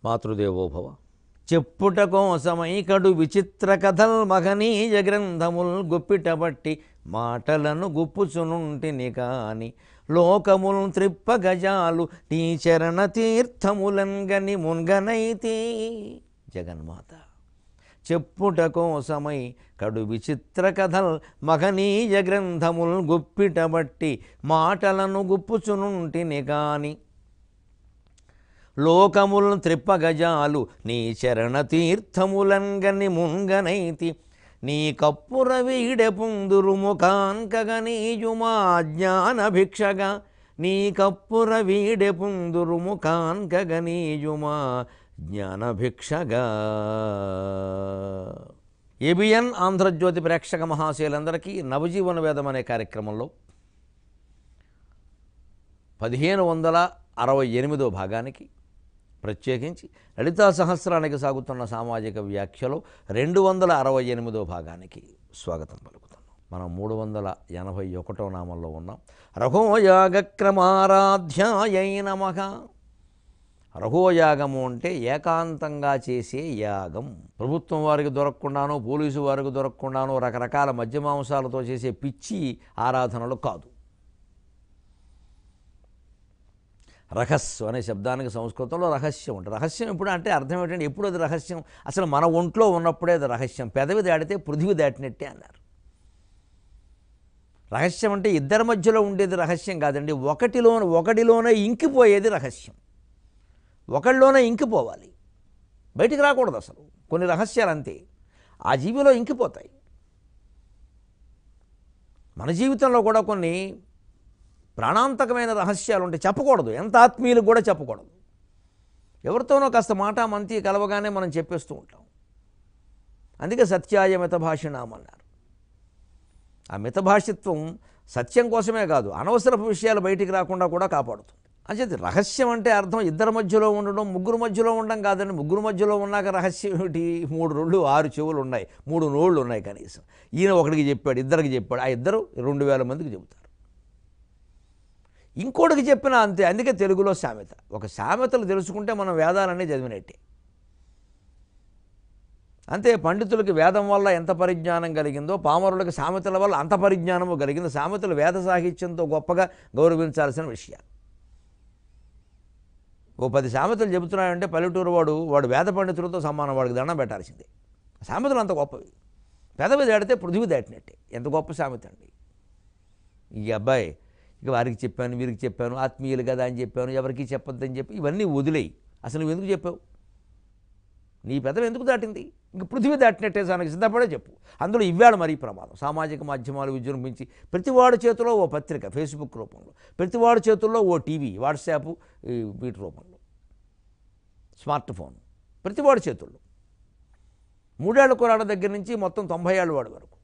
మాతృదేవోభవ. చెప్పుట కోసమై కడు విచిత్ర కథల్ మహనీయ గ్రంథముల్ గుప్పిటబట్టి మాటలను గుప్పుచునుంటిని కాని లోకముల్ త్రిప్పగజాలు నీ చరణ తీర్థములంగని మున్గనైతే. జగన్మాత చెప్పుట కోసమై కడు విచిత్ర కథల్ మహనీయ గ్రంథముల్ గుప్పిటబట్టి మాటలను గుప్పుచునుంటిని కాని లోకముల్ త్రిప్పగజాలు నీ చరణ తీర్థములంగని ముంగనైతి. నీ కప్పుర వీడె పుందురుము కాన్కగనీయుమా జ్ఞాన భిక్షగా. నీ కప్పుర వీడె పుందురుము కాన్కగనీయుమా జ్ఞాన భిక్షగా. ఏబిఎన్ ఆంధ్రజ్యోతి ప్రేక్షక మహాశయులందరికీ నవజీవన వేదం అనే కార్యక్రమంలో 1568వ భాగానికి ప్రత్యేకించి లలితా సహస్రానికి సాగుతున్న సామాజిక వ్యాఖ్యలో 268వ భాగానికి స్వాగతం పలుకుతున్నాం. మనం 381వ నామంలో ఉన్నాం. రఘోయాగక్రమారాధ్యాయై నమః. రఘోయాగము అంటే ఏకాంతంగా చేసే యాగం. ప్రభుత్వం వారికి దొరకకుండానో పోలీసు వారికి దొరకకుండానో రకరకాల మద్యమాంసాలతో చేసే పిచ్చి ఆరాధనలు కాదు. రహస్యం అనే శబ్దానికి సంస్కృతంలో రహస్యం ఉంటుంది. రహస్యం ఎప్పుడు అంటే అర్థం ఏంటంటే ఎప్పుడు అది రహస్యం, అసలు మన ఒంట్లో ఉన్నప్పుడే అది రహస్యం. పెదవి దాటితే పృథివీ దాటినట్టే అన్నారు. రహస్యం అంటే ఇద్దరి మధ్యలో ఉండేది రహస్యం కాదండి, ఒకటిలోనే ఇంకిపోయేది రహస్యం. ఒకళ్ళలోనే ఇంకిపోవాలి, బయటికి రాకూడదు. అసలు కొన్ని రహస్యాలు అంతే, ఆ జీవిలో ఇంకిపోతాయి. మన జీవితంలో కూడా కొన్ని ప్రాణాంతకమైన రహస్యాలు ఉంటే చెప్పకూడదు. ఎంత ఆత్మీయులకు కూడా చెప్పకూడదు. ఎవరితోనో కాస్త మాట మంతి కలవగానే మనం చెప్పేస్తూ ఉంటాం. అందుకే సత్యాయ మితభాషిణాం అన్నారు. ఆ మితభాషిత్వం సత్యం కోసమే కాదు, అనవసరపు విషయాలు బయటికి రాకుండా కూడా కాపాడుతుంది. అంచేది రహస్యం అంటే అర్థం ఇద్దరి మధ్యలో ఉండడం, ముగ్గురు మధ్యలో ఉండడం కాదండి. ముగ్గురు మధ్యలో ఉన్నాక రహస్యం ఏమిటి? 3 రొళ్ళు 6 చెవులు ఉన్నాయి, 3 నోళ్ళు ఉన్నాయి కనీసం. ఈయన ఒకడికి చెప్పాడు, ఇద్దరికి చెప్పాడు, ఆ ఇద్దరు 2000 మందికి చెబుతారు. ఇంకోటికి చెప్పినా అంతే. అందుకే తెలుగులో సామెత. ఒక సామెతలు తెలుసుకుంటే మనం వేదాలన్నీ చదివినట్టే. అంతే, పండితులకి వేదం వల్ల ఎంత పరిజ్ఞానం కలిగిందో పామరులకి సామెతల వల్ల అంత పరిజ్ఞానము కలిగింది. సామెతలు వేద సాహిత్యంతో గొప్పగా గౌరవించాల్సిన విషయాలు. ఓ 10 సామెతలు చెబుతున్నాడంటే పల్లెటూరు వాడు వేద పండితులతో సమానం, వాడికి దండం పెట్టాల్సిందే. సామెతలు అంత గొప్పవి. పెదవి దాటితే పృథివీ దాటినట్టే. ఎంత గొప్ప సామెత అండి. ఈ అబ్బాయి ఇక వారికి చెప్పాను, వీరికి చెప్పాను, ఆత్మీయులు కదా అని చెప్పాను, ఎవరికి చెప్పొద్దని చెప్పి ఇవన్నీ వదిలేయి. అసలు నువ్వు ఎందుకు చెప్పావు? నీ పెదవి ఎందుకు దాటింది? ఇంక పృథివీ దాటినట్టే దానికి సిద్ధపడే చెప్పు. అందులో ఇవ్వాడు మరీ ప్రమాదం. సామాజిక మాధ్యమాలు విజృంభించి ప్రతివాడి చేతిలో ఓ పత్రిక ఫేస్బుక్ రూపంలో, ప్రతివాడి చేతుల్లో ఓ టీవీ, వాట్సాప్ వీటి రూపంలో, స్మార్ట్ ఫోన్ ప్రతివాడి చేతుల్లో. 3 ఏళ్ల కురాడ దగ్గర నుంచి మొత్తం 90 ఏళ్ళ వాడి వరకు.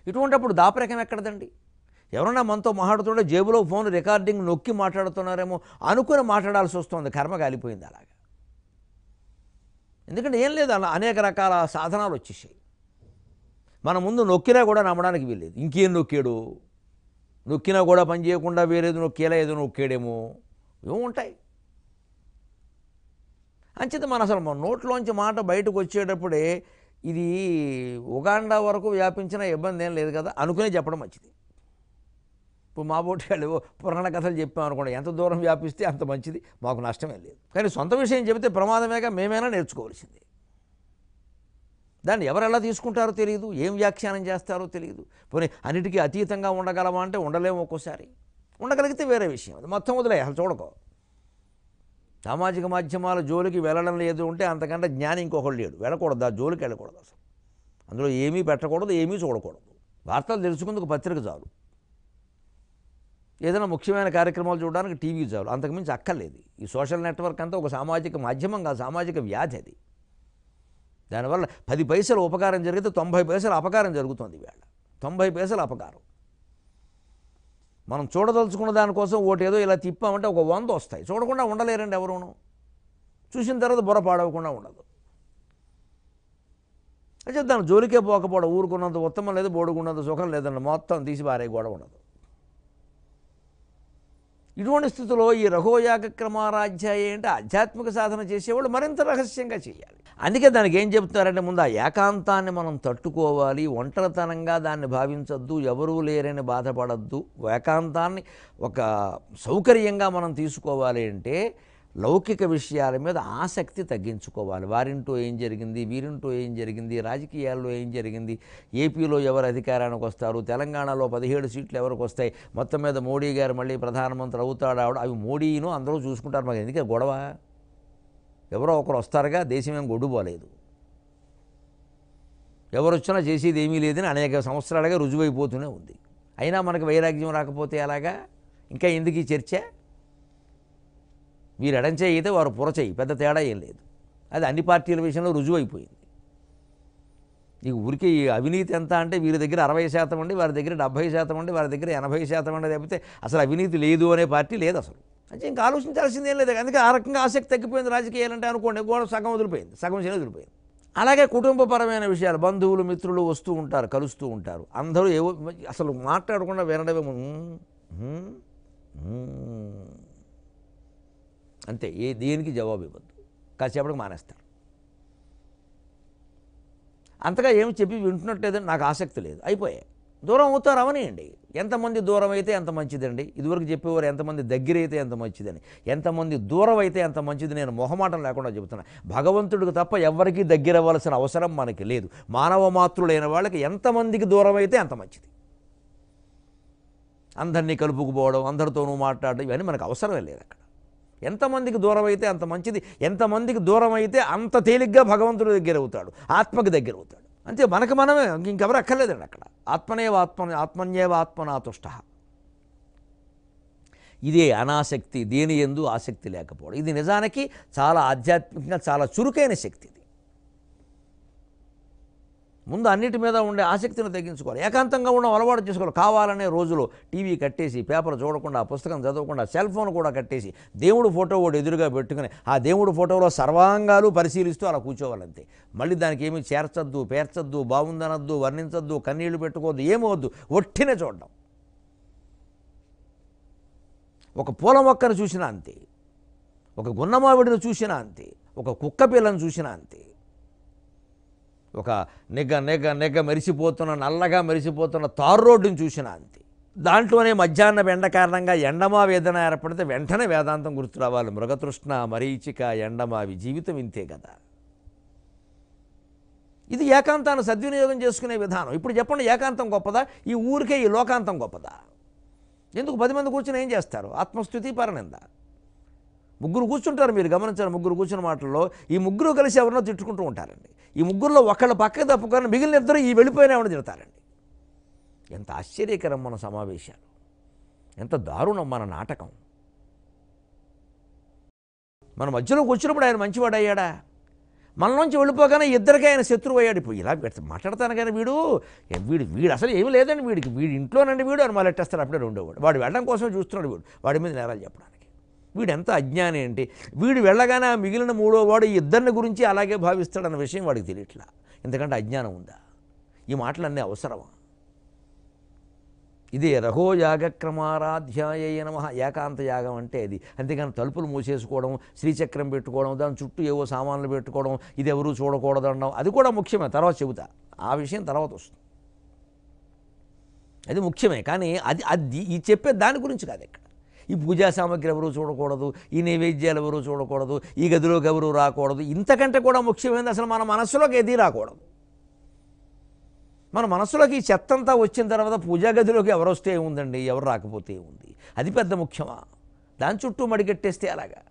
ఇటువంటిప్పుడు దాపరికం ఎక్కడదండి? ఎవరన్నా మనతో మాట్లాడుతుంటే జేబులో ఫోన్ రికార్డింగ్ నొక్కి మాట్లాడుతున్నారేమో అనుకుని మాట్లాడాల్సి వస్తుంది. కర్మ కాలిపోయింది అలాగా. ఎందుకంటే ఏం లేదు, అలా అనేక రకాల సాధనాలు వచ్చేసాయి. మన ముందు నొక్కినా కూడా నమ్మడానికి వీల్లేదు. ఇంకేం నొక్కాడు, నొక్కినా కూడా పని చేయకుండా వేరేది నొక్కేలా ఏదో నొక్కాడేమో ఏమో ఉంటాయి. అంచేత అసలు మన నోట్లోంచి మాట బయటకు వచ్చేటప్పుడే ఇది ఉగాండా వరకు వ్యాపించిన ఇబ్బంది ఏం లేదు కదా అనుకునే చెప్పడం మంచిది. ఇప్పుడు మా బోటి వాళ్ళు పురాణ కథలు చెప్పాం అనుకోండి, ఎంత దూరం వ్యాపిస్తే అంత మంచిది, మాకు నష్టమే లేదు. కానీ సొంత విషయం చెబితే ప్రమాదమేగా, మేమైనా నేర్చుకోవాల్సిందే. దాన్ని ఎవరు ఎలా తీసుకుంటారో తెలియదు, ఏం వ్యాఖ్యానం చేస్తారో తెలియదు. పోనీ అన్నిటికీ అతీతంగా ఉండగలమా అంటే ఉండలేము. ఒక్కోసారి ఉండగలిగితే వేరే విషయం, అది మొత్తం వదిలే, అసలు చూడకో. సామాజిక మాధ్యమాల జోలికి వెళ్ళడం లేదు అంటే అంతకంటే జ్ఞాని ఇంకొకళ్ళు లేడు. వెళ్ళకూడదు, ఆ జోలికి వెళ్ళకూడదు. అసలు అందులో ఏమీ పెట్టకూడదు, ఏమీ చూడకూడదు. వార్తలు తెలుసుకుందుకు పత్రిక చాలు, ఏదైనా ముఖ్యమైన కార్యక్రమాలు చూడడానికి టీవీ చాలు, అంతకుమించి అక్కర్లేదు. ఈ సోషల్ నెట్వర్క్ అంతా ఒక సామాజిక మాధ్యమం కాదు, సామాజిక వ్యాధి అది. దానివల్ల 10 పైసలు ఉపకారం జరిగితే 90 పైసలు అపకారం జరుగుతుంది. ఈవేళ 90 పైసలు అపకారం. మనం చూడదలుచుకున్న దానికోసం ఏదో ఇలా తిప్పామంటే ఒక 100 వస్తాయి. చూడకుండా ఉండలేరండి ఎవరును. చూసిన తర్వాత బుర్ర పాడవకుండా ఉండదు. అయితే దాని జోలికే పోకపోవడం, ఊరుకున్నంత ఉత్తమం లేదు, బోడుకున్నంత సుఖం లేదండి. మొత్తం తీసి పారే గొడవ ఉండదు. ఇటువంటి స్థితిలో ఈ రఘోయాగక్రమారాధ్యాయ అంటే ఆధ్యాత్మిక సాధన చేసేవాళ్ళు మరింత రహస్యంగా చేయాలి. అందుకే దానికి ఏం చెప్తారంటే, ముందు ఆ ఏకాంతాన్ని మనం తట్టుకోవాలి, ఒంటరితనంగా దాన్ని భావించొద్దు, ఎవరూ లేరని బాధపడద్దు. ఏకాంతాన్ని ఒక సౌకర్యంగా మనం తీసుకోవాలి అంటే లౌకిక విషయాల మీద ఆసక్తి తగ్గించుకోవాలి. వారింటో ఏం జరిగింది, వీరింటో ఏం జరిగింది, రాజకీయాల్లో ఏం జరిగింది, ఏపీలో ఎవరు అధికారానికి వస్తారు, తెలంగాణలో 17 సీట్లు ఎవరికి వస్తాయి, మొత్తం మీద మోడీ గారు మళ్ళీ ప్రధానమంత్రి అవుతాడు ఆవిడ, అవి మోడీను అందరూ చూసుకుంటారు. మాకు ఎందుకే గొడవ? ఎవరో ఒకరు వస్తారుగా, దేశం ఏం గొడ్డుపోలేదు. ఎవరు వచ్చినా చేసేది ఏమీ లేదని అనేక సంవత్సరాలుగా రుజువైపోతూనే ఉంది. అయినా మనకు వైరాగ్యం రాకపోతే అలాగా? ఇంకా ఎందుకు ఈ చర్చ? వీరు ఎడంచేయి అయితే వారు పురచేయి, పెద్ద తేడా ఏం లేదు. అది అన్ని పార్టీల విషయంలో రుజువైపోయింది. నీకు ఊరికి అవినీతి ఎంత అంటే వీరి దగ్గర 60% అండి, వారి దగ్గర 70% అండి, వారి దగ్గర 80% అండి, లేకపోతే అసలు అవినీతి లేదు అనే పార్టీ లేదు అసలు. అంటే ఇంకా ఆలోచించాల్సింది ఏం లేదు. అందుకే ఆ రకంగా ఆసక్తి తగ్గిపోయింది రాజకీయాలంటే. అనుకోండి, గోడ సగం వదిలిపోయింది, సగం చేను వదిలిపోయింది. అలాగే కుటుంబపరమైన విషయాలు, బంధువులు మిత్రులు వస్తూ ఉంటారు, కలుస్తూ ఉంటారు. అందరూ ఏవో అసలు మాట్లాడకుండా వినడమే అంతే. దేనికి జవాబు ఇవ్వద్దు, కాసేపటికి మానేస్తారు. అంతగా ఏమి చెప్పి వింటున్నట్లేదని నాకు ఆసక్తి లేదు, అయిపోయాయి. దూరం అవుతారు, అవనియండి. ఎంతమంది దూరం అయితే ఎంత మంచిదండి. ఇదివరకు చెప్పేవారు ఎంతమంది దగ్గర అయితే ఎంత మంచిదని, ఎంతమంది దూరం అయితే ఎంత మంచిది. నేను మొహమాటం లేకుండా చెబుతున్నా, భగవంతుడికి తప్ప ఎవరికీ దగ్గర అవ్వాల్సిన అవసరం మనకి లేదు. మానవ మాతృలైన వాళ్ళకి ఎంతమందికి దూరం అయితే అంత మంచిది. అందరినీ కలుపుకుపోవడం, అందరితోనూ మాట్లాడడం, ఇవన్నీ మనకు అవసరమే లేదు. అక్కడ ఎంతమందికి దూరం అయితే అంత మంచిది. ఎంతమందికి దూరం అయితే అంత తేలిగ్గా భగవంతుడి దగ్గర అవుతాడు, ఆత్మకి దగ్గర అవుతాడు. అంతే, మనకు మనమే, ఇంకెవరు అక్కర్లేదండి అక్కడ. ఆత్మన్యేవ ఆత్మనాతుష్ట. ఇదే అనాసక్తి, దేని యందు ఆసక్తి లేకపోవడం. ఇది నిజానికి చాలా ఆధ్యాత్మికంగా చాలా చురుకైన శక్తి. ఇది ముందు అన్నిటి మీద ఉండే ఆసక్తిని తగ్గించుకోవాలి, ఏకాంతంగా ఉండడం అలవాటు చేసుకోవాలి. కావాలనే రోజులో టీవీ కట్టేసి, పేపర్ చూడకుండా, పుస్తకం చదవకుండా, సెల్ ఫోన్ కూడా కట్టేసి, దేవుడు ఫోటో ఒకటి ఎదురుగా పెట్టుకుని ఆ దేవుడు ఫోటోలో సర్వాంగాలు పరిశీలిస్తూ అలా కూర్చోవాలంతే. మళ్ళీ దానికి ఏమీ చేర్చొద్దు, పేర్చొద్దు, బాగుందనొద్దు, వర్ణించొద్దు, కన్నీళ్లు పెట్టుకోవద్దు, ఏమవద్దు, ఒట్టినే చూడడం. ఒక పూల మొక్కను చూసినా అంతే, ఒక గున్నమావిడిని చూసినా అంతే, ఒక కుక్క పిల్లను చూసినా అంతే, ఒక నెగ మెరిసిపోతున్న, నల్లగా మెరిసిపోతున్న తారు రోడ్డుని చూసినా అంతే. దాంట్లోనే మధ్యాహ్నం ఎండ కారణంగా ఎండమావి ఏదైనా ఏర్పడితే వెంటనే వేదాంతం గుర్తు రావాలి. మృగతృష్ణ, మరీచిక, ఎండమావి, జీవితం ఇంతే కదా. ఇది ఏకాంతాన్ని సద్వినియోగం చేసుకునే విధానం. ఇప్పుడు చెప్పండి, ఏకాంతం గొప్పదా, ఈ ఊరికే ఈ లోకాంతం గొప్పదా? ఎందుకు 10 మంది కూర్చొని ఏం చేస్తారు? ఆత్మస్థుతి, పరనింద. ముగ్గురు కూర్చుంటారు, మీరు గమనించారు. ముగ్గురు కూర్చున్న మాటల్లో ఈ ముగ్గురు కలిసి ఎవరినో తిట్టుకుంటూ ఉంటారండి. ఈ ముగ్గురులో ఒకళ్ళు పక్కకి తప్పుకొని మిగిలిన ఇద్దరు ఈ వెళ్ళిపోయినా ఎవరిని తిడతారండి. ఎంత ఆశ్చర్యకరం మన సమావేశాలు, ఎంత దారుణం మన నాటకం. మన మధ్యలోకి వచ్చినప్పుడు ఆయన మంచివాడు అయ్యాడా? మనలోంచి వెళ్ళిపోగానే ఇద్దరికే ఆయన శత్రువు అయ్యాడు. ఇప్పుడు ఇలా మాట్లాడతాను కానీ వీడు అసలు ఏమీ లేదండి, వీడి ఇంట్లోనండి వీడు అని మొదలెట్టేస్తారు. అప్పుడే ఉండేవాడు. వాడు వెళ్ళడం కోసమే చూస్తున్నాడు, వాడి మీద నేరాలు చెప్పడానికి. వీడు ఎంత అజ్ఞాని అంటే, వీడు వెళ్ళగానే ఆ మిగిలిన మూడో వాడు ఈ ఇద్దరిని గురించి అలాగే భావిస్తాడన్న విషయం వాడికి తెలియట్లా. ఎందుకంటే అజ్ఞానం ఉందా? ఈ మాటలన్నీ అవసరమా? ఇదే రఘోయాగక్రమారాధ్యాయ నమః. ఏకాంత యాగం అంటే అది. అంతేగాని తలుపులు మూసేసుకోవడం, శ్రీచక్రం పెట్టుకోవడం, దాని చుట్టూ ఏవో సామాన్లు పెట్టుకోవడం, ఇది ఎవరూ చూడకూడదనడం, అది కూడా ముఖ్యమే, తర్వాత చెబుతా. ఆ విషయం తర్వాత వస్తుంది, అది ముఖ్యమే. కానీ అది ఈ చెప్పే దాని గురించి కాదు. ఇక్కడ ఈ పూజా సామగ్రి ఎవరూ చూడకూడదు, ఈ నైవేద్యాలు ఎవరూ చూడకూడదు, ఈ గదిలోకి ఎవరూ రాకూడదు. ఇంతకంటే కూడా ముఖ్యమైనది అసలు మన మనస్సులోకి ఏదీ రాకూడదు. మన మనస్సులోకి ఈ చెత్తంతా వచ్చిన తర్వాత పూజా గదిలోకి ఎవరు వస్తే ఏముందండి, ఎవరు రాకపోతే ఏముంది, అది పెద్ద ముఖ్యమా? దాని చుట్టూ మడిగట్టేస్తే అలాగా.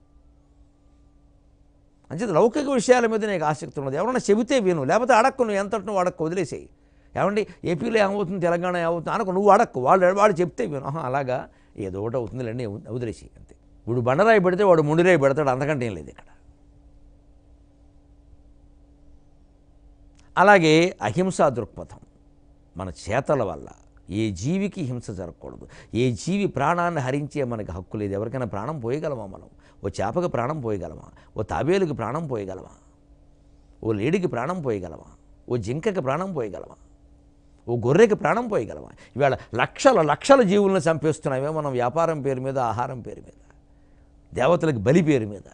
అంచేత లౌకిక విషయాల మీద నీకు ఆసక్తి ఉన్నది, ఎవరన్నా చెబితే విను, లేకపోతే అడక్కు. నువ్వు ఎంతటి అడక్కు, వదిలేసేయి. ఏమండి ఏపీలో ఏమవుతుంది, తెలంగాణ ఏమవుతుంది అనకు, నువ్వు అడక్కు. వాళ్ళు చెప్తే విను. అలాగా ఏదో ఒకటి అవుతుందిలేండి, వదిలేసేయి అంతే. వీడు బండరాయి పెడితే వాడు ముండిరాయి పెడతాడు, అంతకంటే ఏం లేదు ఇక్కడ. అలాగే అహింసా దృక్పథం. మన చేతల వల్ల ఏ జీవికి హింస జరగకూడదు. ఏ జీవి ప్రాణాన్ని హరించే మనకి హక్కు లేదు. ఎవరికైనా ప్రాణం పోయగలమా మనం? ఓ చేపకి ప్రాణం పోయగలమా? ఓ తాబేలుకి ప్రాణం పోయగలమా? ఓ లేడికి ప్రాణం పోయగలమా? ఓ జింకకి ప్రాణం పోయగలమా? ఓ గొర్రెకి ప్రాణం పోయగలమా? ఇవాళ లక్షల లక్షల జీవులను చంపేస్తున్నామే మనం వ్యాపారం పేరు మీద, ఆహారం పేరు మీద, దేవతలకు బలి పేరు మీద.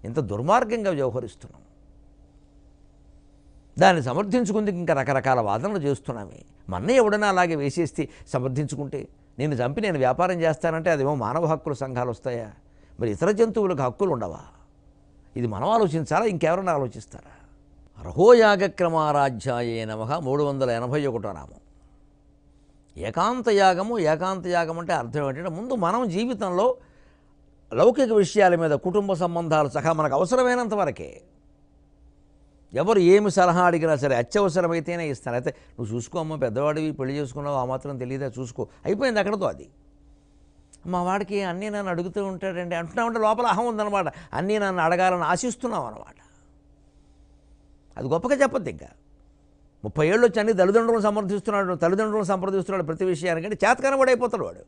ఇంత దుర్మార్గంగా వ్యవహరిస్తున్నాం. దాన్ని సమర్థించుకుందుకు ఇంకా రకరకాల వాదనలు చేస్తున్నామే. మన్నే ఎవడన్నా అలాగే వేసేస్తే సమర్థించుకుంటే, నేను చంపి నేను వ్యాపారం చేస్తానంటే అదేమో మానవ హక్కుల సంఘాలు వస్తాయా? మరి ఇతర జంతువులకు హక్కులు ఉండవా? ఇది మనం ఆలోచించాలా, ఇంకెవరన్నా ఆలోచిస్తారా? రహోయాగక్రమారాధ్యాయే నమః 381 నామం. ఏకాంతయాగము. ఏకాంతయాగం అంటే అర్థం ఏంటంటే, ముందు మనం జీవితంలో లౌకిక విషయాల మీద, కుటుంబ సంబంధాలు సహా మనకు అవసరమైనంత వరకే. ఎవరు ఏమి సలహా అడిగినా సరే అత్యవసరమైతేనే ఇస్తాను. అయితే నువ్వు చూసుకోమ్మా, పెద్దవాడివి, పెళ్లి చేసుకున్నావు, ఆ మాత్రం తెలియదా, చూసుకో, అయిపోయింది అక్కడతో. అది మా వాడికి అన్నీ నన్ను అడుగుతూ ఉంటాడండి అంటున్నామంటే లోపల అహం ఉందన్నమాట. అన్నీ నన్ను అడగాలని ఆశిస్తున్నావు అన్నమాట. అది గొప్పగా చెప్పద్దు. ఇంకా 30 ఏళ్ళు వచ్చి అన్ని తల్లిదండ్రులను సమర్థిస్తున్నాడు, తల్లిదండ్రులను సంప్రదిస్తున్నాడు ప్రతి విషయానికంటే చేతకాని కూడా అయిపోతాడు వాడు.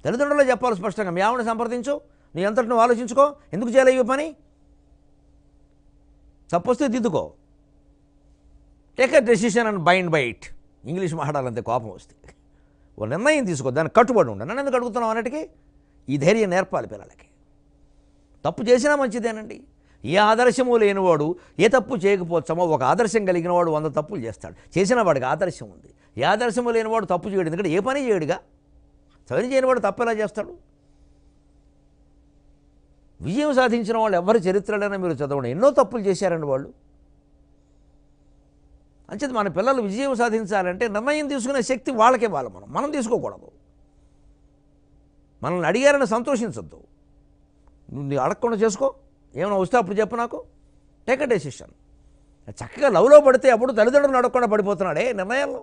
తల్లిదండ్రులే చెప్పాలి స్పష్టంగా, మీ ఆవిడని సంప్రదించు, నీ అంతటి నువ్వు ఆలోచించుకో, ఎందుకు చేయలేవు పని, తప్పొస్తే దిద్దుకో, take a decision and bind by it. English మాట్లాడాలంతే కోపం వస్తే. ఓ నిర్ణయం తీసుకో, దానికి కట్టుబడి ఉండ. నన్ను ఎందుకు అడుగుతున్నావు అన్నట్టుకి ఈ ధైర్యం నేర్పాలి పిల్లలకి. తప్పు చేసినా మంచిదేనండి. ఏ ఆదర్శము లేనివాడు ఏ తప్పు చేయకపోవచ్చామో, ఒక ఆదర్శం కలిగిన వాడు 100 తప్పులు చేస్తాడు. చేసిన వాడికి ఆదర్శం ఉంది. ఏ ఆదర్శము లేనివాడు తప్పు చేయడు, ఎందుకంటే ఏ పని చేయడుగా. చదివి చేయనివాడు తప్పు ఎలా చేస్తాడు? విజయం సాధించిన వాళ్ళు ఎవరి చరిత్రలైనా మీరు చదవండి, ఎన్నో తప్పులు చేశారండి వాళ్ళు. అంచేది మన పిల్లలు విజయం సాధించాలంటే నిర్ణయం తీసుకునే శక్తి వాళ్ళకే ఇవ్వాలి. మనం తీసుకోకూడదు. మనల్ని అడిగారని సంతోషించద్దు. నువ్వు అడగకుండా చేసుకో, ఏమైనా వస్తే అప్పుడు చెప్పు నాకు, టేక్ ఎ డెసిషన్. చక్కగా లవ్లో పడితే అప్పుడు తల్లిదండ్రులు అడగకుండా పడిపోతున్నాడే నిర్ణయాల్లో.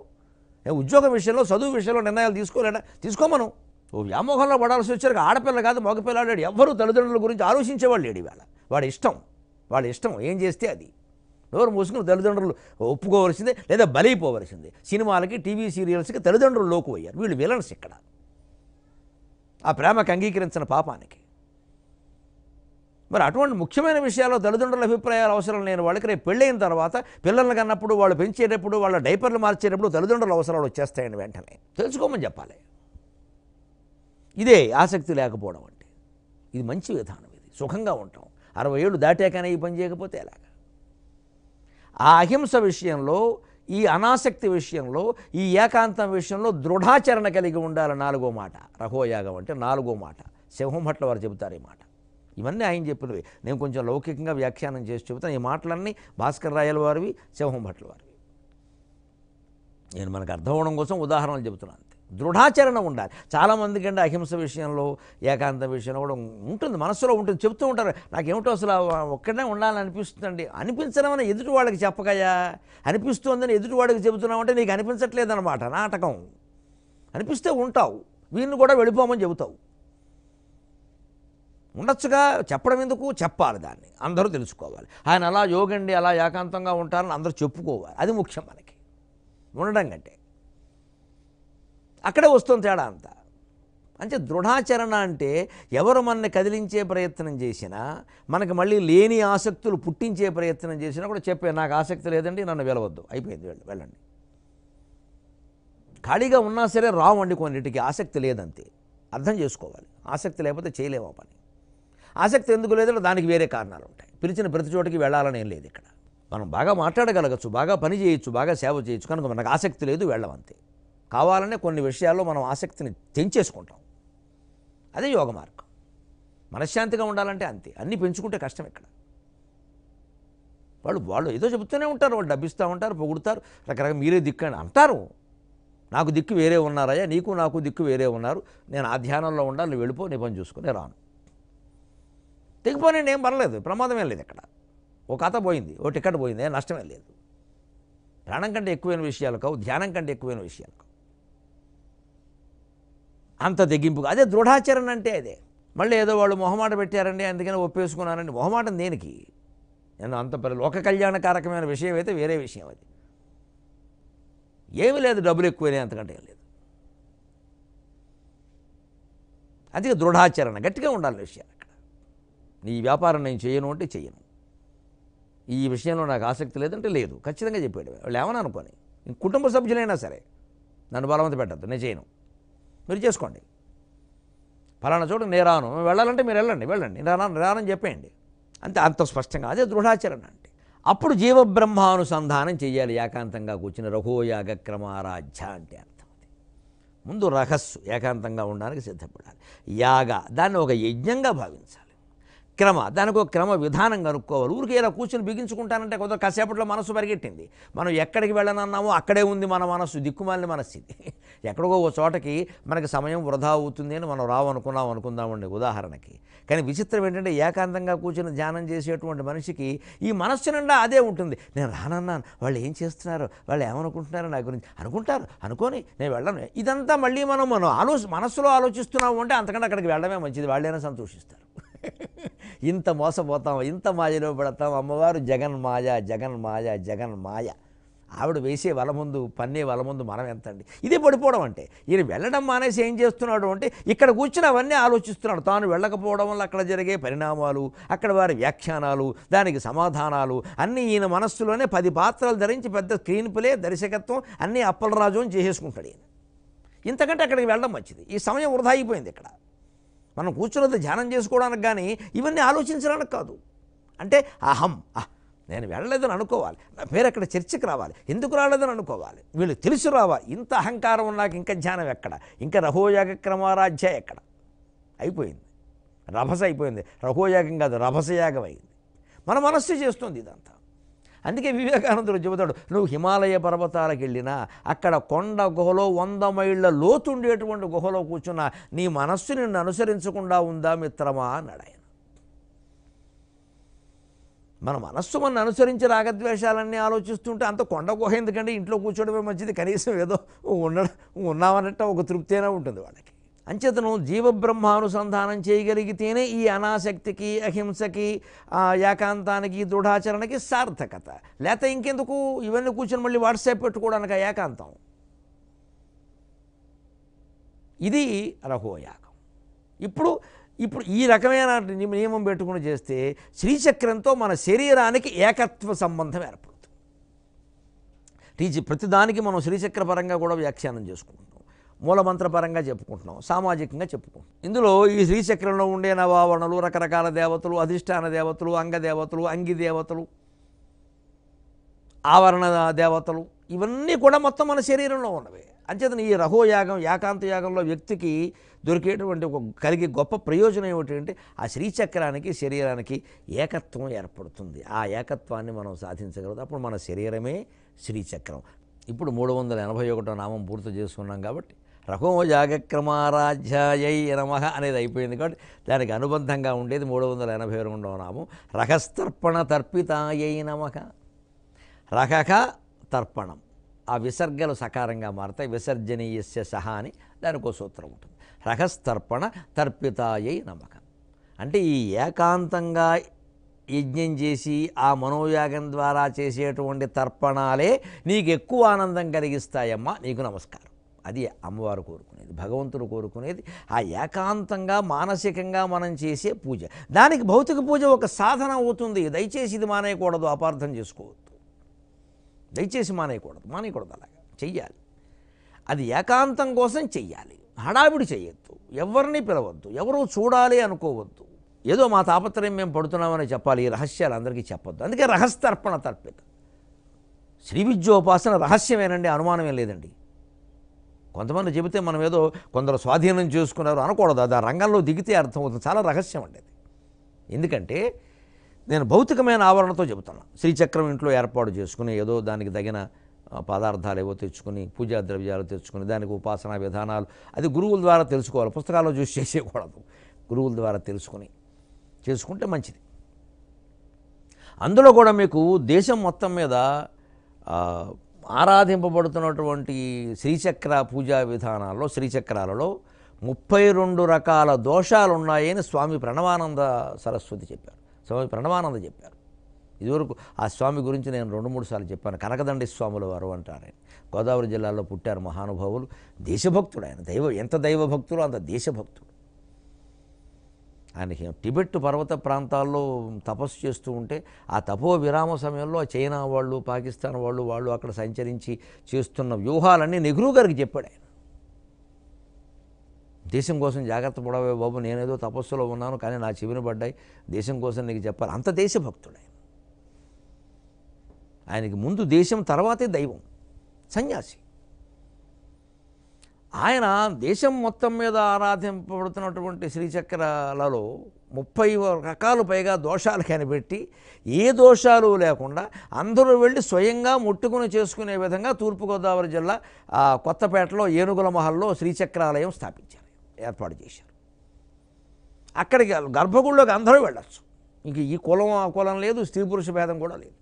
ఉద్యోగం విషయంలో, చదువు విషయంలో నిర్ణయాలు తీసుకోలేడా? తీసుకోమను. ఓ వ్యామోహంలో పడాల్సి వచ్చారు. ఆడపిల్ల కాదు, మగపిల్లాడు, ఎవ్వరూ తల్లిదండ్రుల గురించి ఆలోచించేవాళ్ళు లేడు ఇవాళ. వాడి ఇష్టం ఏం చేస్తే అది. ఎవరు మూసుకుని తల్లిదండ్రులు ఒప్పుకోవలసిందే, లేదా బలైపోవలసిందే. సినిమాలకి, టీవీ సీరియల్స్కి తల్లిదండ్రులు లోకు అయ్యారు. వీళ్ళు విలన్స్ ఇక్కడ, ఆ ప్రేమకు అంగీకరించిన పాపానికి. మరి అటువంటి ముఖ్యమైన విషయాల్లో తల్లిదండ్రుల అభిప్రాయాలు అవసరం లేని వాళ్ళకి రేపు పెళ్ళైన తర్వాత పిల్లల్ని కన్నప్పుడు, వాళ్ళు పెంచేటప్పుడు, వాళ్ళ డైపర్లు మార్చేటప్పుడు తల్లిదండ్రుల అవసరాలు వచ్చేస్తాయని వెంటనే తెలుసుకోమని చెప్పాలి. ఇదే ఆసక్తి లేకపోవడం అంటే. ఇది మంచి విధానం. ఇది సుఖంగా ఉంటాం. 60 ఏళ్ళు దాటాకనే ఈ పని చేయకపోతే ఎలాగా? ఆ అహింస విషయంలో, ఈ అనాసక్తి విషయంలో, ఈ ఏకాంతం విషయంలో దృఢాచరణ కలిగి ఉండాలి. 4వ మాట రహోయాగం అంటే 4వ మాట. సింహం భట్ల వారు చెబుతారు ఈ మాట. ఇవన్నీ ఆయన చెప్పినవి. నేను కొంచెం లౌకికంగా వ్యాఖ్యానం చేసి చెబుతాను. ఈ మాటలన్నీ భాస్కర్ రాయల వారివి, సింహం భట్ల వారివి. నేను మనకు అర్థం అవడం కోసం ఉదాహరణలు చెబుతున్నాను అంతే. దృఢాచరణ ఉండాలి. చాలామందికి అంటే అహింస విషయంలో, ఏకాంతం విషయంలో కూడా ఉంటుంది, మనసులో ఉంటుంది. చెప్తూ ఉంటారు, నాకేమిటో అసలు ఒక్కడే ఉండాలని అనిపిస్తుందండి. అనిపించడం అని ఎదుటి వాళ్ళకి చెప్పకయా, అనిపిస్తుందని ఎదుటి వాడికి చెబుతున్నామంటే నీకు అనిపించట్లేదన్నమాట. నాటకం. అనిపిస్తే ఉంటావు, వీళ్ళని కూడా వెళ్ళిపోమని చెబుతావు. ఉండొచ్చుగా, చెప్పడం ఎందుకు? చెప్పాలి, దాన్ని అందరూ తెలుసుకోవాలి. ఆయన అలా యోగండి, అలా ఏకాంతంగా ఉంటారని అందరూ చెప్పుకోవాలి. అది ముఖ్యం మనకి ఉండడం కంటే. అక్కడే వస్తుంది తేడా అంతా. అంటే దృఢాచరణ అంటే ఎవరు మనల్ని కదిలించే ప్రయత్నం చేసినా, మనకు మళ్ళీ లేని ఆసక్తులు పుట్టించే ప్రయత్నం చేసినా కూడా చెప్పే, నాకు ఆసక్తి లేదండి, నన్ను వెళ్ళవద్దు, అయిపోయింది, వెళ్ళండి. ఖాళీగా ఉన్నా సరే రావండి, కొన్నిటికి ఆసక్తి లేదంతే. అర్థం చేసుకోవాలి. ఆసక్తి లేకపోతే చేయలేము పని. ఆసక్తి ఎందుకు లేదంటే దానికి వేరే కారణాలు ఉంటాయి. పిలిచిన ప్రతి చోటికి వెళ్ళాలని ఏం లేదు. ఇక్కడ మనం బాగా మాట్లాడగలగచ్చు, బాగా పని చేయొచ్చు, బాగా సేవ చేయొచ్చు, కనుక మనకు ఆసక్తి లేదు, వెళ్ళమంతే. కావాలనే కొన్ని విషయాల్లో మనం ఆసక్తిని తెంచేసుకుంటాం. అదే యోగ మార్గం. మనశ్శాంతిగా ఉండాలంటే అంతే. అన్నీ పెంచుకుంటే కష్టం ఇక్కడ. వాళ్ళు ఏదో చెబుతూనే ఉంటారు, వాళ్ళు డబ్బిస్తూ ఉంటారు, పొగుడుతారు, రకరకాల మీరే దిక్కు అని అంటారు. నాకు దిక్కు వేరే ఉన్నారయ్యా, నీకు నాకు దిక్కు వేరే ఉన్నారు, నేను ఆ ధ్యానంలో ఉండాలి, నువ్వు వెళ్ళిపో, నీ పని చూసుకుని రాను. తెగిపోయినండి, ఏం పర్లేదు, ప్రమాదం ఏం లేదు ఇక్కడ. ఓ కథ పోయింది, ఓ టికెట్ పోయింది, ఏం నష్టమేం లేదు. ప్రాణం కంటే ఎక్కువైన విషయాలు కావు, ధ్యానం కంటే ఎక్కువైన విషయాలు కావు. అంత తెగింపు. అదే దృఢాచరణ అంటే అదే. మళ్ళీ ఏదో వాళ్ళు మొహమాట పెట్టారండి అందుకని ఒప్పేసుకున్నానండి. మొహమాటం దేనికి? నేను అంత లోక కళ్యాణకారకమైన విషయం అయితే వేరే విషయం. అది ఏమీ లేదు, డబ్బులు ఎక్కువైనా, అంతకంటే ఏం లేదు. అందుకే దృఢాచరణ గట్టిగా ఉండాలి విషయాలు. అక్కడ నీ వ్యాపారం నేను చేయను అంటే చెయ్యను, ఈ విషయంలో నాకు ఆసక్తి లేదంటే లేదు, ఖచ్చితంగా చెప్పాడు. వాళ్ళు ఏమని అనుకోని కుటుంబ సభ్యులైనా సరే నన్ను బలవంత పెట్టద్దు, నేను చేయను, మీరు చేసుకోండి. ఫలానా చోట నేను రాను, వెళ్ళాలంటే మీరు వెళ్ళండి, రానని చెప్పేయండి. అంత స్పష్టంగా. అదే దృఢాచరణ అంటే. అప్పుడు జీవబ్రహ్మానుసంధానం చెయ్యాలి. ఏకాంతంగా కూర్చుని రఘోయాగ క్రమారాధ్య అంటే అర్థం. అది ముందు రహస్సు ఏకాంతంగా ఉండడానికి సిద్ధపడాలి. యాగ దాన్ని ఒక యజ్ఞంగా భావించాలి. క్రమ దానికి ఒక క్రమ విధానం కనుక్కోవాలి. ఊరికి ఇలా కూర్చొని బిగించుకుంటానంటే కొంత కాసేపట్లో మనసు పరిగెట్టింది. మనం ఎక్కడికి వెళ్ళనన్నామో అక్కడే ఉంది మన మనస్సు, దిక్కుమాలిన మనస్సు ఇది. ఎక్కడికో ఓ చోటకి మనకి సమయం వృధా అవుతుంది అని మనం అనుకుందామండి ఉదాహరణకి. కానీ విచిత్రం ఏంటంటే ఏకాంతంగా కూర్చొని ధ్యానం చేసేటువంటి మనిషికి ఈ మనస్సు నిండా అదే ఉంటుంది. నేను రానన్నాను, వాళ్ళు ఏం చేస్తున్నారు, వాళ్ళు ఏమనుకుంటున్నారు నా గురించి, అనుకొని నేను వెళ్ళను. ఇదంతా మళ్ళీ మనం మనస్సులో ఆలోచిస్తున్నాము అంటే అంతకంటే అక్కడికి వెళ్ళడమే మంచిది, వాళ్ళైనా సంతోషిస్తారు. ఇంత మోసపోతాం, ఇంత మాయలో పడతాం. అమ్మవారు జగన్మాయ. ఆవిడ వేసే వల ముందు, పన్నే వల ముందు మనం ఎంత అండి. ఇదే పడిపోవడం అంటే. ఈయన వెళ్ళడం మానేసి ఏం చేస్తున్నాడు అంటే ఇక్కడ కూర్చుని అవన్నీ ఆలోచిస్తున్నాడు. తాను వెళ్ళకపోవడం వల్ల అక్కడ జరిగే పరిణామాలు, అక్కడ వారి వ్యాఖ్యానాలు, దానికి సమాధానాలు అన్నీ ఈయన మనస్సులోనే 10 పాత్రలు ధరించి పెద్ద స్క్రీన్ ప్లే, దర్శకత్వం అన్నీ అప్పలరాజు అని చేసేసుకుంటాడు ఈయన. ఇంతకంటే అక్కడికి వెళ్ళడం మంచిది. ఈ సమయం వృధా అయిపోయింది ఇక్కడ. మనం కూర్చున్నది ధ్యానం చేసుకోవడానికి కానీ ఇవన్నీ ఆలోచించడానికి కాదు. అంటే నేను వెళ్ళలేదని అనుకోవాలి, నా పేరు అక్కడ చర్చకి రావాలి, ఎందుకు రాలేదని అనుకోవాలి, వీళ్ళు తెలుసు రావాలి. ఇంత అహంకారం ఉన్నాక ఇంకా ధ్యానం ఎక్కడ, ఇంకా రఘోయాగ క్రమారాధ్య ఎక్కడ? అయిపోయింది, రభస అయిపోయింది. రఘోయాగం కాదు, రభసయాగం అయింది. మన మనస్సు చేస్తుంది ఇదంతా. అందుకే వివేకానందుడు చెబుతాడు, నువ్వు హిమాలయ పర్వతాలకు వెళ్ళినా అక్కడ కొండ గుహలో 100 మైళ్ళ లోతు ఉండేటువంటి గుహలో కూర్చున్నా నీ మనస్సు నిన్ను అనుసరించకుండా ఉందా మిత్రమా అన్నాడు ఆయన. మన మనస్సు మన అనుసరించి రాగద్వేషాలన్నీ ఆలోచిస్తుంటే అంత కొండ గుహ ఎందుకంటే ఇంట్లో కూర్చోవడమే మంచిది. కనీసం ఏదో ఉన్నామన్నట్టు ఒక తృప్తి అయినా ఉంటుంది వాళ్ళకి. అంచేతను జీవబ్రహ్మానుసంధానం చేయగలిగితేనే ఈ అనాసక్తికి, అహింసకి, ఏకాంతానికి, దృఢాచరణకి సార్థకత. లేకపోతే ఇంకెందుకు ఇవన్నీ కూర్చొని మళ్ళీ వాట్సాప్ పెట్టుకోవడానికి ఏకాంతం. ఇది రఘోయాగం. ఇప్పుడు ఈ రకమైన నియమం పెట్టుకుని చేస్తే శ్రీచక్రంతో మన శరీరానికి ఏకత్వ సంబంధం ఏర్పడుతుంది. ప్రతిదానికి మనం శ్రీచక్రపరంగా కూడా వ్యాఖ్యానం చేసుకుంటాం, మూలమంత్రపరంగా చెప్పుకుంటున్నాం, సామాజికంగా చెప్పుకుంటాం. ఇందులో ఈ శ్రీచక్రంలో ఉండే నవావరణలు, రకరకాల దేవతలు, అధిష్టాన దేవతలు, అంగదేవతలు, అంగి దేవతలు, ఆవరణ దేవతలు, ఇవన్నీ కూడా మొత్తం మన శరీరంలో ఉన్నవే. అంచేతను ఈ రఘోయాగం, ఏకాంత యాగంలో వ్యక్తికి దొరికేటువంటి కలిగే గొప్ప ప్రయోజనం ఏమిటంటే ఆ శ్రీచక్రానికి, శరీరానికి ఏకత్వం ఏర్పడుతుంది. ఆ ఏకత్వాన్ని మనం సాధించగలదు. అప్పుడు మన శరీరమే శ్రీచక్రం. ఇప్పుడు 381వ నామం పూర్తి చేసుకున్నాం కాబట్టి రఘోయాగక్రమారాధ్యాయై నమః అనేది అయిపోయింది. కాబట్టి దానికి అనుబంధంగా ఉండేది 382వ నామం రఘస్తర్పణ తర్పితాయై నమః. రఘక తర్పణం, ఆ విసర్గలు సకారంగా మారతాయి. విసర్జనీయస్య సహ అని దానికో సూత్రం ఉంటుంది. రఘస్తర్పణ తర్పితాయై నమః అంటే ఈ ఏకాంతంగా యజ్ఞం చేసి ఆ మనోయాగం ద్వారా చేసేటువంటి తర్పణాలే నీకు ఎక్కువ ఆనందం కలిగిస్తాయమ్మా, నీకు నమస్కారం. అది అమ్మవారు కోరుకునేది, భగవంతుడు కోరుకునేది. ఆ ఏకాంతంగా మానసికంగా మనం చేసే పూజ, దానికి భౌతిక పూజ ఒక సాధన అవుతుంది. దయచేసి ఇది మానేయకూడదు, అపార్థం చేసుకోవద్దు. దయచేసి మానేయకూడదు, అలాగా చెయ్యాలి. అది ఏకాంతం కోసం చెయ్యాలి, హడావిడి చేయొద్దు, ఎవరిని పిలవద్దు, ఎవరూ చూడాలి అనుకోవద్దు. ఏదో మా తాపత్రయం మేము పడుతున్నామని చెప్పాలి, ఈ రహస్యాలు అందరికీ చెప్పొద్దు. అందుకే రహస్తర్పణ తర్పిత. శ్రీ విద్యోపాసన రహస్యమేనండి, అనుమానమే లేదండి. కొంతమంది చెబితే మనం ఏదో కొందరు స్వాధీనం చేసుకున్నారు అనకూడదు. అది ఆ రంగంలో దిగితే అర్థమవుతుంది. చాలా రహస్యం అండి అది. ఎందుకంటే నేను భౌతికమైన ఆవరణతో చెబుతాను. శ్రీచక్రం ఇంట్లో ఏర్పాటు చేసుకుని ఏదో దానికి తగిన పదార్థాలు ఏవో తెచ్చుకుని, పూజా ద్రవ్యాలు తెచ్చుకుని, దానికి ఉపాసనా విధానాలు అది గురువుల ద్వారా తెలుసుకోవాలి, పుస్తకాల్లో చూసి చేసేయకూడదు. గురువుల ద్వారా చేసుకుంటే మంచిది. అందులో కూడా మీకు దేశం మొత్తం మీద ఆరాధింపబడుతున్నటువంటి శ్రీచక్ర పూజా విధానాల్లో, శ్రీచక్రాలలో 32 రకాల దోషాలు ఉన్నాయని స్వామి ప్రణవానంద సరస్వతి చెప్పారు. స్వామి ప్రణవానంద చెప్పారు. ఇదివరకు ఆ స్వామి గురించి నేను 2-3 సార్లు చెప్పాను. కనకదండి స్వాముల వారు అంటారు ఆయన. గోదావరి జిల్లాలో పుట్టారు మహానుభావులు. దేశభక్తుడు ఆయన. ఎంత దైవభక్తులు అంత దేశభక్తుడు. ఆయనకి టిబెట్ పర్వత ప్రాంతాల్లో తపస్సు చేస్తూ ఉంటే ఆ తపో విరామ సమయంలో చైనా వాళ్ళు, పాకిస్తాన్ వాళ్ళు అక్కడ సంచరించి చేస్తున్న వ్యూహాలన్నీ నెహ్రూ గారికి చెప్పాడు ఆయన. దేశం కోసం జాగ్రత్త పడవే బాబు, నేనేదో తపస్సులో ఉన్నాను కానీ నా చెవిన పడ్డాయి, దేశం కోసం నీకు చెప్పాలి. అంత దేశభక్తుడు ఆయన. ఆయనకి ముందు దేశం, తర్వాతే దైవం. సన్యాసి ఆయన. దేశం మొత్తం మీద ఆరాధింపబడుతున్నటువంటి శ్రీచక్రాలలో 30 రకాలు పైగా దోషాలు కనిపెట్టి ఏ దోషాలు లేకుండా అందరూ వెళ్ళి స్వయంగా ముట్టుకుని చేసుకునే విధంగా తూర్పుగోదావరి జిల్లా కొత్తపేటలో ఏనుగుల మహల్లో శ్రీచక్రాలయం స్థాపించారు, ఏర్పాటు చేశారు. అక్కడికి గర్భగుడిలోకి అందరూ వెళ్ళచ్చు. ఇంక ఈ కులం ఆ కులం లేదు, స్త్రీ పురుష భేదం కూడా లేదు.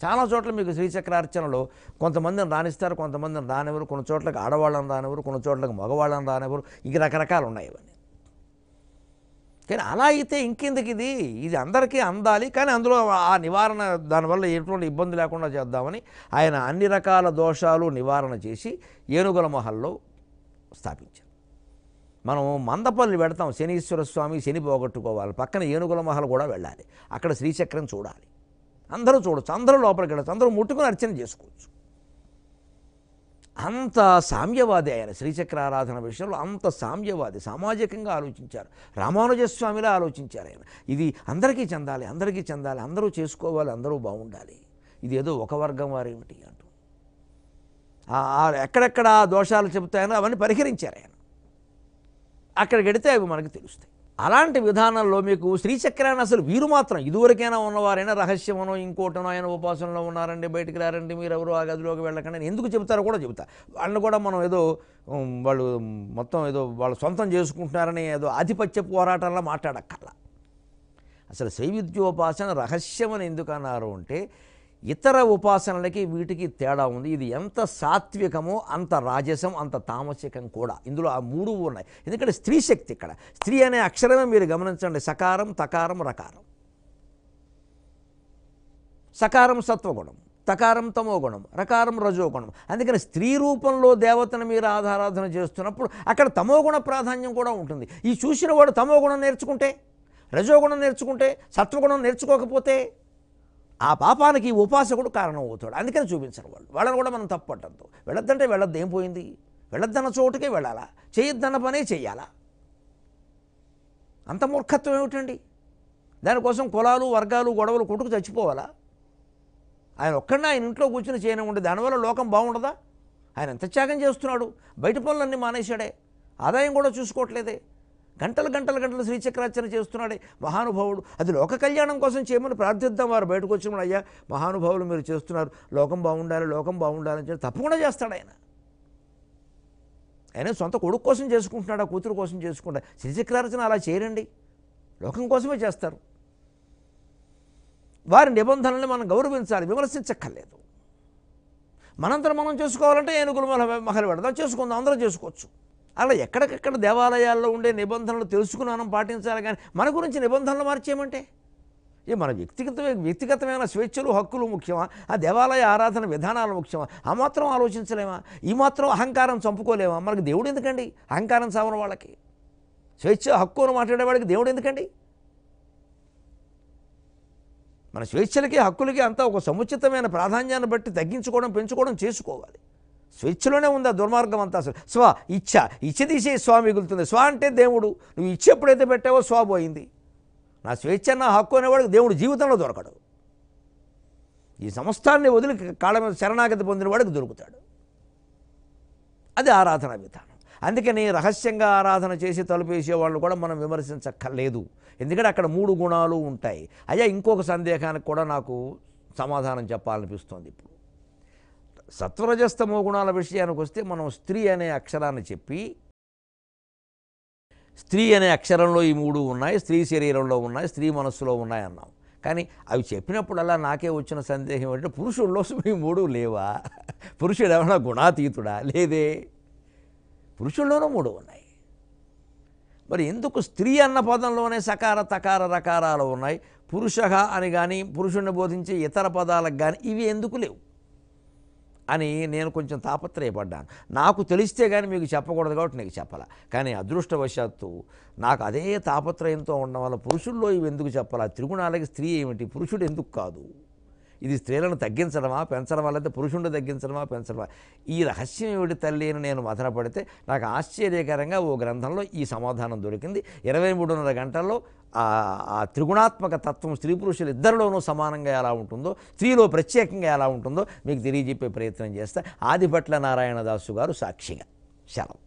చాలా చోట్ల మీకు శ్రీచక్రార్చనలో కొంతమందిని రాణిస్తారు, కొంతమందిని రానివ్వరు, కొన్ని చోట్లకి ఆడవాళ్ళని రానివ్వరు, కొన్ని చోట్లకి మగవాళ్ళని రానివ్వరు. ఇంక రకరకాలు ఉన్నాయి ఇవన్నీ. కానీ అలా అయితే ఇంకెందుకు ఇది అందరికీ అందాలి, కానీ అందులో ఆ నివారణ, దానివల్ల ఎటువంటి ఇబ్బంది లేకుండా చేద్దామని ఆయన అన్ని రకాల దోషాలు నివారణ చేసి ఏనుగుల మహల్లో స్థాపించారు. మనం మందపల్లి వెడతాం, శనీశ్వర స్వామి శని పోగొట్టుకోవాలి, పక్కన ఏనుగుల మహల్ కూడా వెళ్ళాలి, అక్కడ శ్రీచక్రం చూడాలి. అందరూ చూడొచ్చు, అందరూ లోపలికి వెళ్ళచ్చు, అందరూ ముట్టుకుని అర్చన చేసుకోవచ్చు. అంత సామ్యవాది ఆయన. శ్రీచక్ర ఆరాధన విషయంలో అంత సామ్యవాది, సామాజికంగా ఆలోచించారు. రామానుజస్వామిలా ఆలోచించారు ఆయన. ఇది అందరికీ చెందాలి, అందరికీ చెందాలి, అందరూ చేసుకోవాలి, అందరూ బాగుండాలి. ఇది ఏదో ఒక వర్గం వారేమిటి అంటూ ఎక్కడెక్కడ దోషాలు చెబుతాయనో అవన్నీ పరిహరించారు ఆయన. అక్కడికి వెడితే అవి మనకు తెలుస్తాయి. అలాంటి విధానంలో మీకు శ్రీచక్రాన్ని అసలు వీరు మాత్రం ఇదివరకైనా ఉన్నవారైనా రహస్యమనో ఇంకోటనో ఆయన ఉపాసనలో ఉన్నారండి, బయటికి రారండి, మీరు ఎవరు ఆ గదిలోకి వెళ్ళకండి ఎందుకు చెబుతారో కూడా చెబుతా. వాళ్ళని కూడా మనం ఏదో వాళ్ళు మొత్తం ఏదో వాళ్ళు సొంతం చేసుకుంటున్నారని ఏదో ఆధిపత్య పోరాటంలో మాట్లాడక్కర్లా. అసలు శైవిద్యోపాసన రహస్యమని ఎందుకు అన్నారు అంటే ఇతర ఉపాసనలకి వీటికి తేడా ఉంది. ఇది ఎంత సాత్వికమో అంత రాజసం, అంత తామసికం కూడా. ఇందులో ఆ మూడు ఉన్నాయి. ఎందుకంటే స్త్రీ శక్తి ఇక్కడ. స్త్రీ అనే అక్షరమే మీరు గమనించండి. సకారం, తకారం, రకారం. సకారం సత్వగుణం, తకారం తమోగుణం, రకారం రజోగుణం. అందుకని స్త్రీ రూపంలో దేవతను మీరు ఆరాధన చేస్తున్నప్పుడు అక్కడ తమోగుణ ప్రాధాన్యం కూడా ఉంటుంది. ఈ చూసిన వాడు తమోగుణం నేర్చుకుంటే, రజోగుణం నేర్చుకుంటే, సత్వగుణం నేర్చుకోకపోతే ఆ పాపానికి ఉపాసకుడు కారణం అవుతాడు. అందుకని చూపించరు వాళ్ళని కూడా మనం తప్పట్టద్దు. వెళ్ళొద్దంటే వెళ్ళొద్దు, ఏం పోయింది? వెళ్ళొద్దన్న చోటుకే వెళ్ళాలా, చేయొద్దన్న పనే చెయ్యాలా? అంత మూర్ఖత్వం ఏమిటండి? దానికోసం కులాలు వర్గాలు గొడవలు కొట్టుకు చచ్చిపోవాలా? ఆయన ఒక్కడిని ఆయన ఇంట్లో కూర్చుని చేయడం ఉండే, దానివల్ల లోకం బాగుండదా? ఆయన ఎంత త్యాగం చేస్తున్నాడు, బయట పనులన్నీ మానేశాడే, ఆదాయం కూడా చూసుకోవట్లేదే, గంటలు శ్రీచక్రార్చన చేస్తున్నాడే మహానుభావుడు. అది లోక కళ్యాణం కోసం చేయమని ప్రార్థిద్దాం. వారు బయటకు వచ్చినప్పుడు అయ్యా మహానుభావులు మీరు చేస్తున్నారు, లోకం బాగుండాలి, లోకం బాగుండాలని చెప్పి తప్పకుండా చేస్తాడు ఆయన. ఆయన సొంత కొడుకు కోసం చేసుకుంటున్నాడు, ఆ కూతురు కోసం చేసుకుంటాడు. శ్రీచక్రార్చన అలా చేయరండి, లోకం కోసమే చేస్తారు. వారి నిబంధనల్ని మనం గౌరవించాలి, విమర్శించక్కర్లేదు. మనంతరం మనం చేసుకోవాలంటే ఏనుగుల మహల్ పెడదాం, చేసుకుందాం, అందరూ చేసుకోవచ్చు. అలా ఎక్కడికెక్కడ దేవాలయాల్లో ఉండే నిబంధనలు తెలుసుకుని మనం పాటించాలి. కానీ మన గురించి నిబంధనలు మార్చేయమంటే మన వ్యక్తిగతమైన స్వేచ్ఛలు హక్కులు ముఖ్యమా? ఆ దేవాలయ ఆరాధన విధానాలు ముఖ్యమా? ఆ మాత్రం ఆలోచించలేమా? ఈ మాత్రం అహంకారం చంపుకోలేమా? మనకు దేవుడు ఎందుకండి? అహంకారం చావన వాళ్ళకి, స్వేచ్ఛ హక్కును మాట్లాడేవాడికి దేవుడు ఎందుకండి? మన స్వేచ్ఛలకి హక్కులకి అంతా ఒక సముచితమైన ప్రాధాన్యాన్ని బట్టి తగ్గించుకోవడం పెంచుకోవడం చేసుకోవాలి. స్వేచ్ఛలోనే ఉంది ఆ దుర్మార్గం అంతా. అసలు ఇచ్చ తీసే స్వ మిగులుతుంది. స్వ అంటే దేవుడు. నువ్వు ఇచ్చ ఎప్పుడైతే పెట్టావో స్వ పోయింది. నా స్వేచ్ఛ నా హక్కు అనేవాడికి దేవుడు జీవితంలో దొరకడు. ఈ సమస్తాన్ని వదిలి కాళ్ళ మీద శరణాగతి పొందిన వాడికి దొరుకుతాడు. అది ఆరాధన విధానం. అందుకని రహస్యంగా ఆరాధన చేసి తలుపేసే వాళ్ళు కూడా మనం విమర్శించక్కర్లేదు. ఎందుకంటే అక్కడ 3 గుణాలు ఉంటాయి. అయ్యా ఇంకొక సందేహానికి కూడా నాకు సమాధానం చెప్పాలనిపిస్తోంది. ఇప్పుడు సత్వరజస్తమో గుణాల విషయానికి వస్తే మనం స్త్రీ అనే అక్షరాన్ని చెప్పి, స్త్రీ అనే అక్షరంలో ఈ 3 ఉన్నాయి, స్త్రీ శరీరంలో ఉన్నాయి, స్త్రీ మనస్సులో ఉన్నాయి అన్నాం. కానీ అవి చెప్పినప్పుడల్లా నాకే వచ్చిన సందేహం ఏంటంటే పురుషుల్లో ఈ 3 లేవా? పురుషుడు ఏమన్నా గుణాతీతుడా? లేదే, పురుషుల్లోనూ 3 ఉన్నాయి. మరి ఎందుకు స్త్రీ అన్న పదంలోనే సకార తకార రకారాలు ఉన్నాయి, పురుష అని కానీ పురుషుణ్ణి బోధించే ఇతర పదాలకు కానీ ఇవి ఎందుకు లేవు అని నేను కొంచెం తాపత్రయపడ్డాను. నాకు తెలిస్తే కానీ మీకు చెప్పకూడదు కాబట్టి నీకు చెప్పాల. కానీ అదృష్టవశాత్తు నాకు అదే తాపత్రయంతో ఉండడం వల్ల పురుషుల్లో ఇవి ఎందుకు చెప్పాలా, త్రిగుణాలకి స్త్రీ ఏమిటి, పురుషుడు ఎందుకు కాదు, ఇది స్త్రీలను తగ్గించడమా పెంచడం వల్ల, అయితే పురుషుడిని తగ్గించడమా పెంచడమా, ఈ రహస్యం ఏమిటి తల్లి అని నేను మదనపడితే నాకు ఆశ్చర్యకరంగా ఓ గ్రంథంలో ఈ సమాధానం దొరికింది. 23.5 గంటల్లో ఆ త్రిగుణాత్మక తత్వం స్త్రీ పురుషులు ఇద్దరిలోనూ సమానంగా ఎలా ఉంటుందో, స్త్రీలో ప్రత్యేకంగా ఎలా ఉంటుందో మీకు తెలియజెప్పే ప్రయత్నం చేస్తా. ఆదిభట్ల నారాయణదాసు గారు సాక్షిగా. సెలవు.